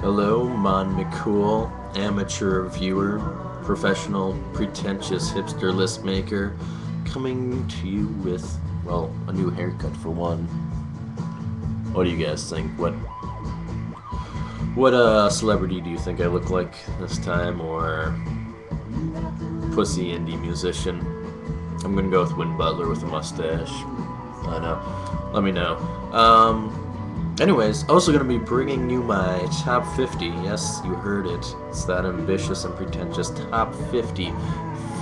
Hello, Mccool, amateur viewer, professional, pretentious hipster list maker, coming to you with, well, a new haircut for one. What do you guys think? What celebrity do you think I look like this time, or pussy indie musician? I'm gonna go with Win Butler with a mustache. I know. Let me know. Anyways, also gonna be bringing you my top 50. Yes, you heard it. It's that ambitious and pretentious top 50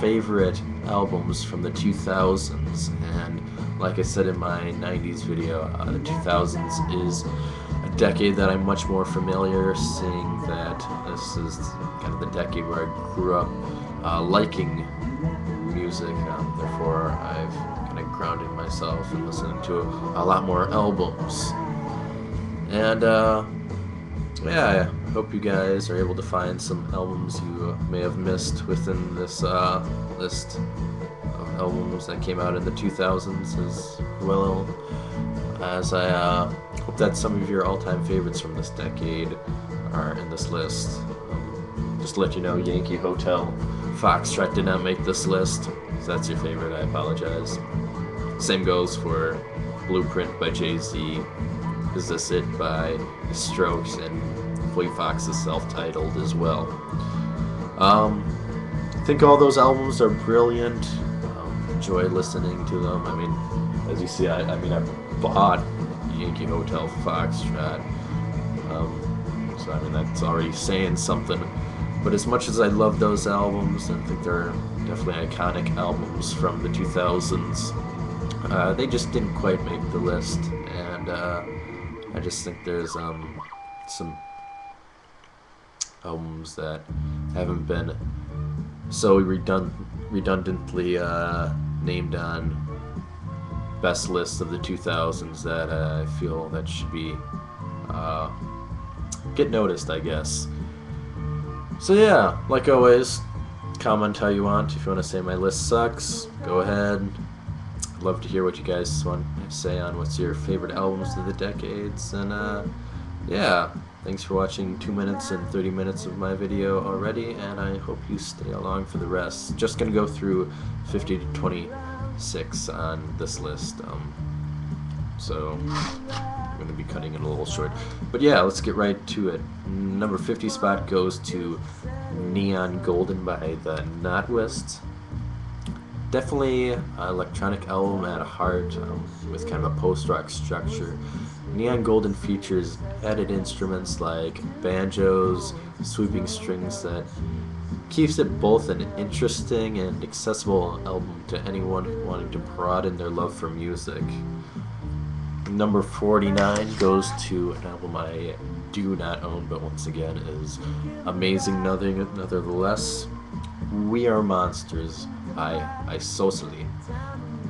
favorite albums from the 2000s. And like I said in my 90s video, the 2000s is a decade that I'm much more familiar, seeing that this is kind of the decade where I grew up liking music. Therefore, I've kind of grounded myself in listening to a lot more albums. And yeah, I hope you guys are able to find some albums you may have missed within this list of albums that came out in the 2000s, as well as I hope that some of your all-time favorites from this decade are in this list. Just to let you know, Yankee Hotel Foxtrot did not make this list. If that's your favorite, I apologize. Same goes for Blueprint by Jay-Z, Is This It by The Strokes, and Fleet Fox's self-titled as well. I think all those albums are brilliant. Enjoy listening to them. I mean, as you see, I bought Yankee Hotel Foxtrot, so I mean that's already saying something. But as much as I love those albums, I think they're definitely iconic albums from the 2000s, they just didn't quite make the list, and I just think there's some albums that haven't been so redundantly named on best lists of the 2000s that I feel that should be get noticed, I guess. So yeah, like always, comment how you want. If you want to say my list sucks, go ahead. I'd love to hear what you guys want to say on what's your favorite albums of the decades. And yeah, thanks for watching 2 minutes and 30 minutes of my video already, and I hope you stay along for the rest. Just gonna go through 50 to 26 on this list, so I'm gonna be cutting it a little short. But yeah, let's get right to it. Number 50 spot goes to Neon Golden by the Notwist. Definitely an electronic album at heart, with kind of a post-rock structure. Neon Golden features added instruments like banjos, sweeping strings that keeps it both an interesting and accessible album to anyone wanting to broaden their love for music. Number 49 goes to an album I do not own, but once again is amazing nonetheless. We Are Monsters by Isolee.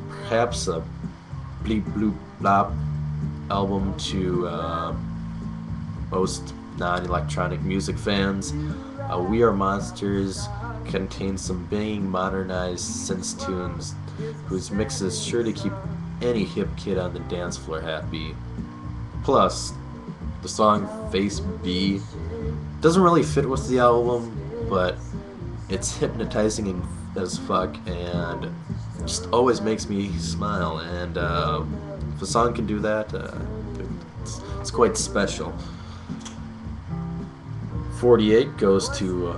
Perhaps a bleep bloop blop album to most non-electronic music fans. We Are Monsters contains some banging modernized synth tunes whose mix is sure to keep any hip kid on the dance floor happy. Plus, the song Face B doesn't really fit with the album, but it's hypnotizing as fuck and just always makes me smile, and if a song can do that, it's quite special. 48 goes to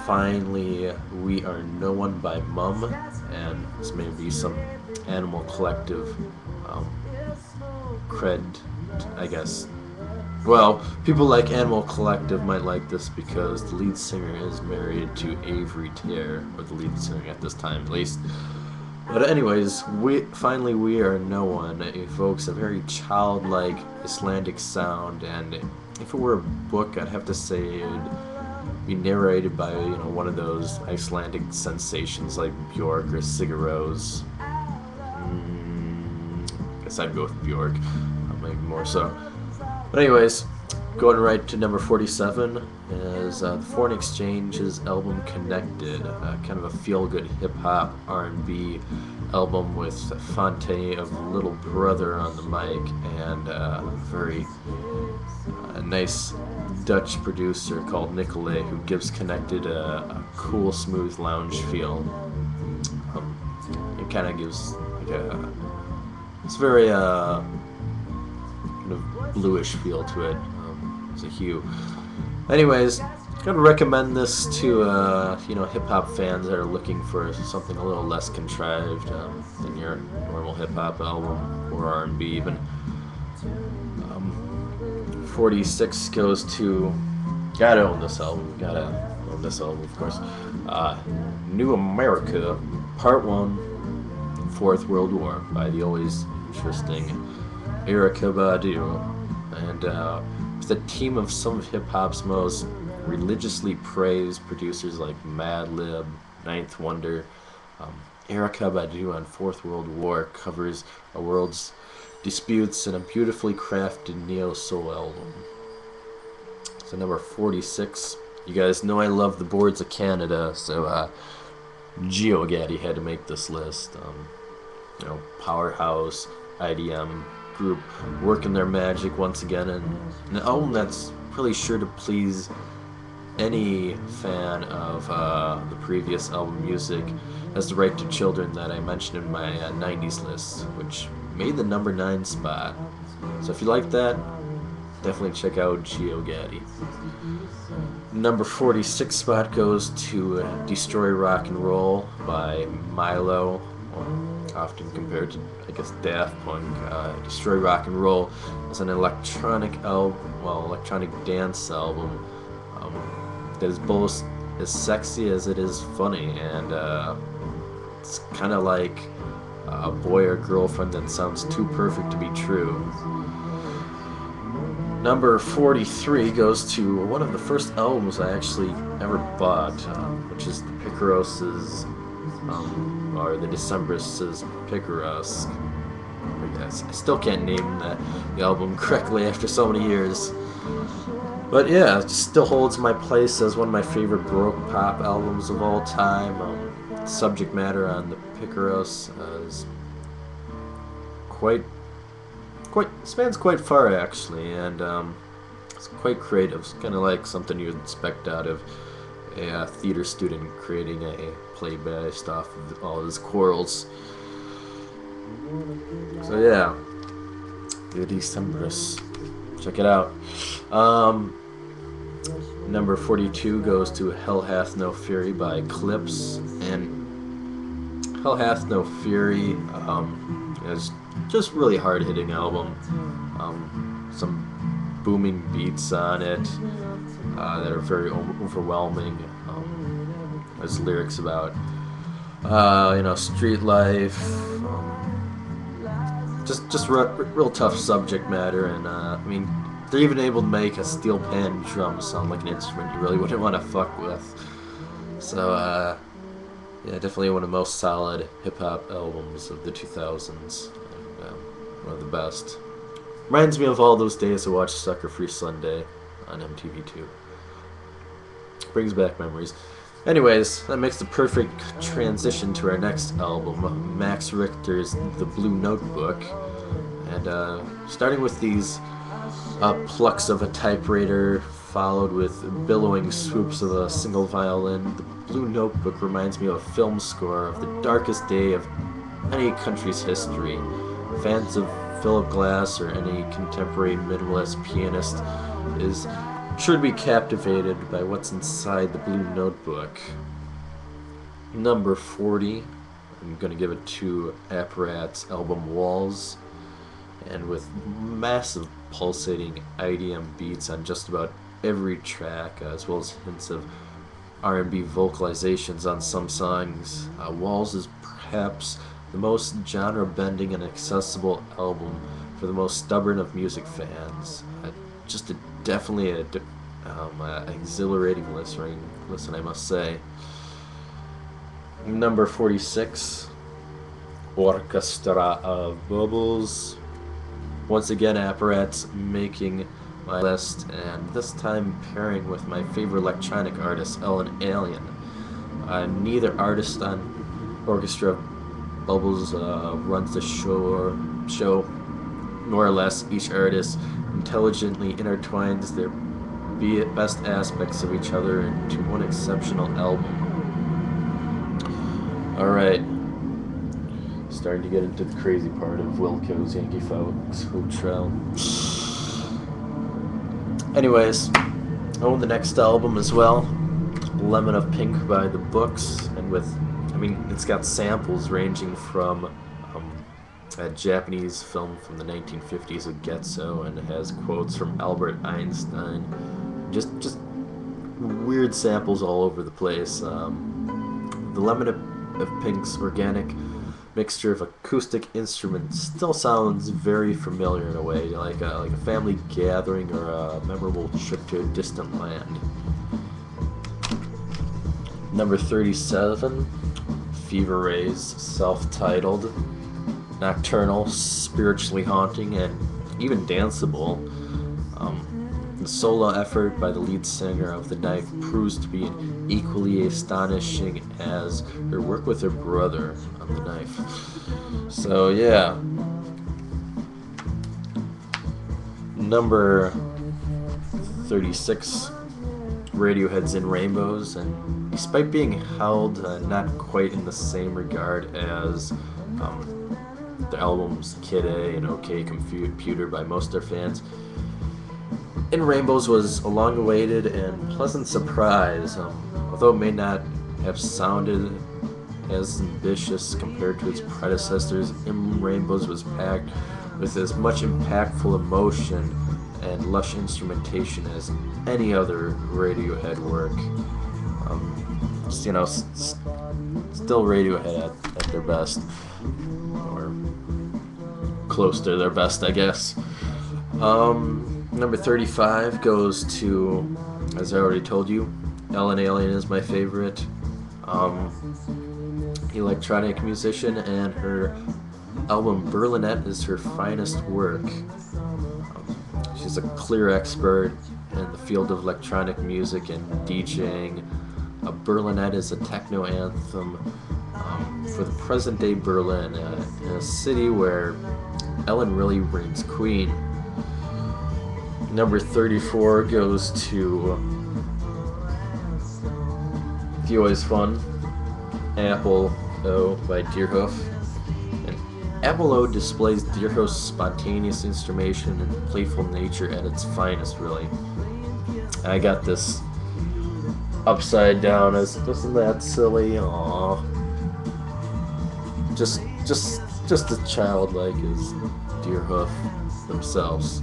Finally We Are No One by Mum, and this may be some Animal Collective cred, I guess. Well, people like Animal Collective might like this because the lead singer is married to Avery Terre, or the lead singer at this time at least. But anyways, Finally We Are No One evokes a very childlike Icelandic sound, and if it were a book, I'd have to say it'd be narrated by, one of those Icelandic sensations like Björk or Sigur Rós. Guess I'd go with Björk, maybe more so. But anyways, going right to number 47 is the Foreign Exchange's album Connected, kind of a feel-good hip-hop R&B album with Fonte of Little Brother on the mic, and very nice Dutch producer called Nicolay, who gives Connected a cool, smooth lounge feel. It kind of gives like it's very kind of bluish feel to it. It's a hue. Anyways, I'd recommend this to hip hop fans that are looking for something a little less contrived than your normal hip hop album or R&B even. 46 goes to, gotta own this album, of course. New Amerykah, Part 1, Fourth World War, by the always interesting Erykah Badu, and with a team of some of hip-hop's most religiously praised producers like Madlib, Ninth Wonder. Erykah Badu on Fourth World War covers a world's disputes in a beautifully crafted neo-soul album. So number 46. You guys know I love the boards of Canada, so Geogaddi had to make this list. Powerhouse, IDM group working their magic once again, and an album that's really sure to please any fan of the previous album music, as the Right to Children that I mentioned in my 90s list, which made the number 9 spot. So if you like that, definitely check out Geogaddi. Number 46 spot goes to Destroy Rock and Roll by Mylo, often compared to, I guess, Daft Punk. Destroy Rock and Roll is an electronic dance album that is both as sexy as it is funny, and it's kind of like a boy or girlfriend that sounds too perfect to be true. Number 43 goes to one of the first albums I actually ever bought, which is the Picaresque's, or the Decembrists' Picaresque. I still can't name the album correctly after so many years. But yeah, it still holds my place as one of my favorite Baroque pop albums of all time. Subject matter on the Picaresque is spans quite far actually, and it's quite creative. It's kind of like something you'd expect out of a theater student creating a play based off of all his quarrels. So yeah, the Decembrists, check it out. Number 42 goes to Hell Hath No Fury by Clipse, and Hell Hath No Fury is just really hard-hitting album. Some booming beats on it that are very overwhelming. There's lyrics about street life, just real tough subject matter, and I mean, they're even able to make a steel pan drum sound like an instrument you really wouldn't want to fuck with. So yeah, definitely one of the most solid hip-hop albums of the 2000s. One of the best. Reminds me of all those days I watched Sucker Free Sunday on MTV2. Brings back memories. Anyways, that makes the perfect transition to our next album, Max Richter's The Blue Notebook. And starting with these plucks of a typewriter, followed with billowing swoops of a single violin, The Blue Notebook reminds me of a film score of the darkest day of any country's history. Fans of Philip Glass or any contemporary minimalist pianist is sure to be captivated by what's inside the Blue Notebook. Number 40, I'm going to give it to Apparat's album Walls, and with massive pulsating IDM beats on just about every track, as well as hints of R&B vocalizations on some songs. Walls is perhaps the most genre-bending and accessible album for the most stubborn of music fans. Definitely an exhilarating listen, I must say. Number 46, Orchestra of Bubbles. Once again, Apparat's making my list, and this time pairing with my favorite electronic artist, Allien. Neither artist on Orchestra of Bubbles runs the show, more or less. Each artist intelligently intertwines their best aspects of each other into one exceptional album. Alright. Starting to get into the crazy part of Wilco's Yankee Folks Hotel. Anyways, own the next album as well. Lemon of Pink by The Books, and with, I mean, it's got samples ranging from a Japanese film from the 1950s, Ugetsu, and it has quotes from Albert Einstein. Just weird samples all over the place. The Lemon of Pink's organic mixture of acoustic instruments still sounds very familiar in a way, like a family gathering or a memorable trip to a distant land. Number 37, Fever Ray's self-titled, nocturnal, spiritually haunting, and even danceable. The solo effort by the lead singer of The Knife proves to be equally astonishing as her work with her brother on The Knife. So yeah. Number 36, Radiohead's In Rainbows, and despite being held not quite in the same regard as the albums Kid A and OK Computer by most of their fans, In Rainbows was a long-awaited and pleasant surprise. Although it may not have sounded as ambitious compared to its predecessors, In Rainbows was packed with as much impactful emotion and lush instrumentation as any other Radiohead work. Still Radiohead at their best, or close to their best, I guess. Number 35 goes to, as I already told you, Allien is my favorite electronic musician, and her album Berlinette is her finest work. She's a clear expert in the field of electronic music and DJing. Berlinette is a techno anthem for the present-day Berlin, in a city where Ellen really reigns queen. Number 34 goes to The Always Fun, Apple O by Deerhoof. And Apple O displays Deerhoof's spontaneous instrumentation and playful nature at its finest, really. I got this upside down, as isn't that silly? Aww. Just as childlike as Deerhoof themselves,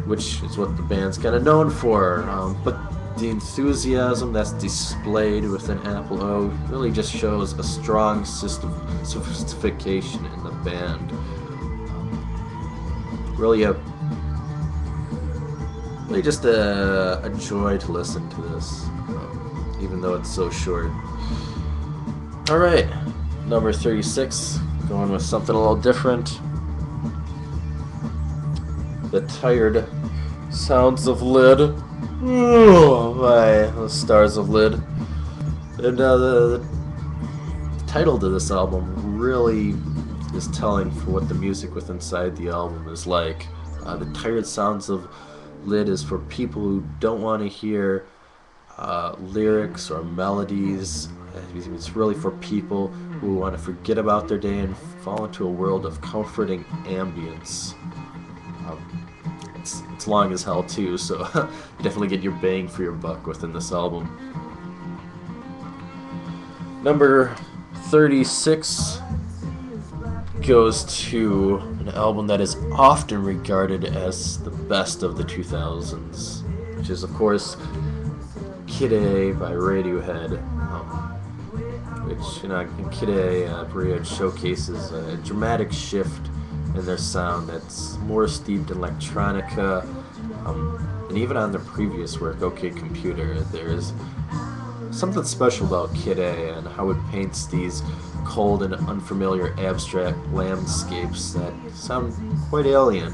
which is what the band's kind of known for. But the enthusiasm that's displayed within Apple O really just shows a strong sophistication in the band. Really just a joy to listen to this, even though it's so short. Alright, number 36, going with something a little different. The Tired Sounds of Lid by the Stars of Lid. And the title to this album really is telling for what the music with inside the album is like. The Tired Sounds of Lid is for people who don't want to hear lyrics or melodies. It's really for people who want to forget about their day and fall into a world of comforting ambience. It's long as hell too, so you definitely get your bang for your buck within this album. Number 36 goes to an album that is often regarded as the best of the 2000s, which is, of course, Kid A by Radiohead. Which, Kid A, Radiohead showcases a dramatic shift in their sound that's more steeped in electronica, and even on their previous work, OK Computer, there's something special about Kid A and how it paints these cold and unfamiliar abstract landscapes that sound quite alien.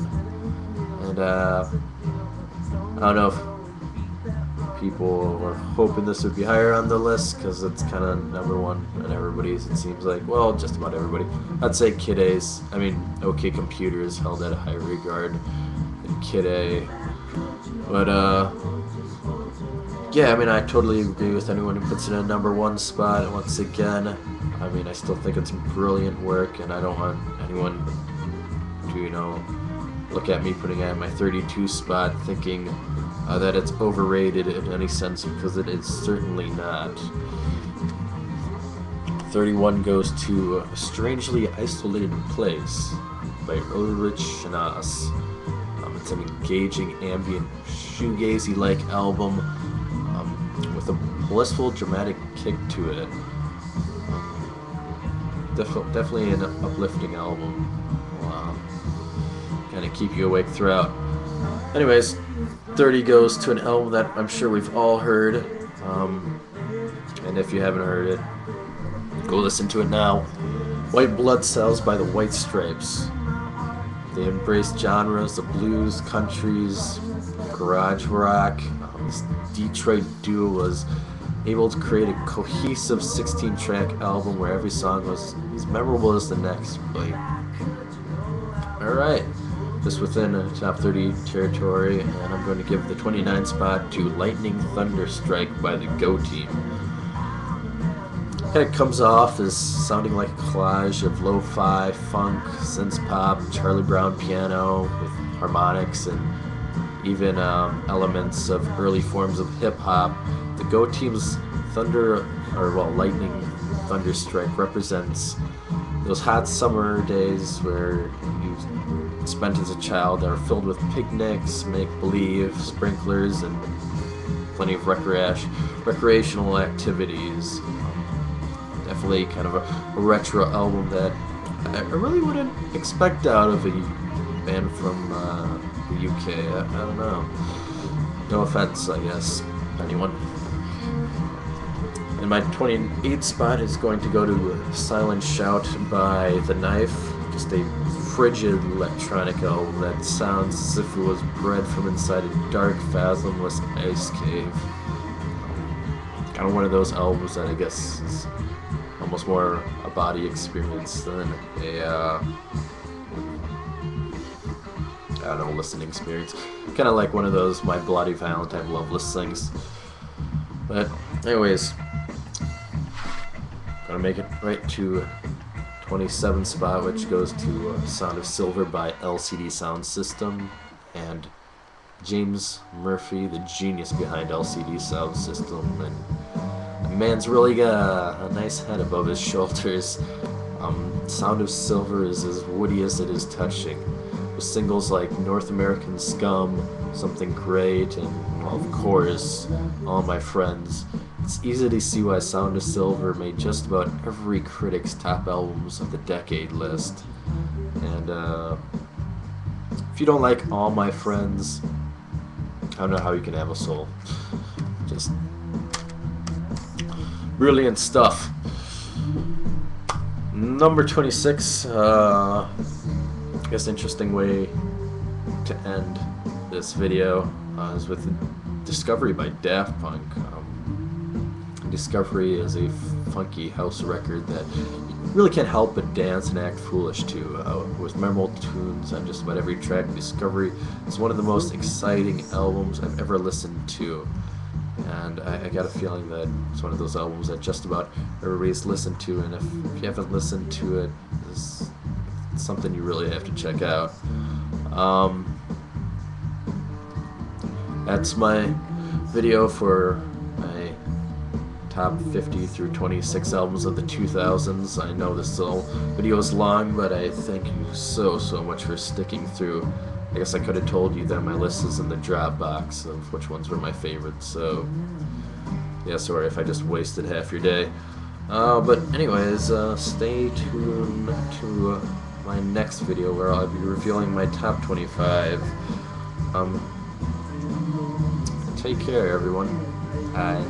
And I don't know if people were hoping this would be higher on the list, because it's kind of number one on everybody's, it seems like. Well, just about everybody. I'd say OK Computer is held at a high regard, and Kid A But yeah, I mean, I totally agree with anyone who puts it in a #1 spot. Once again, I mean, I still think it's brilliant work, and I don't want anyone to, you know, look at me putting it at my 32 spot thinking that it's overrated in any sense, because it is certainly not. 31 goes to A Strangely Isolated Place by Ulrich Schnauss. It's an engaging, ambient, shoegazy-like album with a blissful, dramatic kick to it. Definitely an uplifting album. Kind of keep you awake throughout. Anyways, 30 goes to an album that I'm sure we've all heard. And if you haven't heard it, go listen to it now. White Blood Cells by the White Stripes. They embraced genres of blues, countries, garage rock. This Detroit duo was able to create a cohesive 16-track album where every song was as memorable as the next. Alright, just within a top 30 territory, and I'm going to give the 29 spot to Lightning Thunderstrike by the Go Team. It comes off as sounding like a collage of lo-fi, funk, synth pop, Charlie Brown piano with harmonics, and even elements of early forms of hip-hop. The Go Team's Lightning Thunderstrike represents those hot summer days where you spent as a child that are filled with picnics, make-believe, sprinklers, and plenty of recreational activities. Definitely kind of a retro album that I really wouldn't expect out of a band from the UK. I don't know. No offense, I guess, anyone. And my 28th spot is going to go to Silent Shout by The Knife. Just a frigid electronic album that sounds as if it was bred from inside a dark, fathomless ice cave. Kind of one of those albums that I guess is almost more a body experience than a I don't know, listening experience. Kind of like one of those My Bloody Valentine Loveless things. But anyways, gonna make it right to 27th spot, which goes to Sound of Silver by LCD Sound System, and James Murphy, the genius behind LCD Sound System. And the man's really got a nice head above his shoulders. Sound of Silver is as woody as it is touching, with singles like North American Scum, Something Great, and, well, of course, All My Friends. It's easy to see why Sound of Silver made just about every critic's top albums of the decade list. And if you don't like All My Friends, I don't know how you can have a soul. Just brilliant stuff. Number 26, I guess interesting way to end this video is with Discovery by Daft Punk. Discovery is a funky house record that you really can't help but dance and act foolish to, with memorable tunes on just about every track. Discovery is one of the most exciting albums I've ever listened to, and I got a feeling that it's one of those albums that just about everybody's listened to, and if you haven't listened to it, it's something you really have to check out. That's my video for my top 50 through 26 albums of the 2000s. I know this video is long, but I thank you so much for sticking through. I guess I could have told you that my list is in the Dropbox of which ones were my favorites, so yeah, sorry if I just wasted half your day. But anyways, stay tuned to my next video where I'll be revealing my top 25. Take care, everyone. Bye.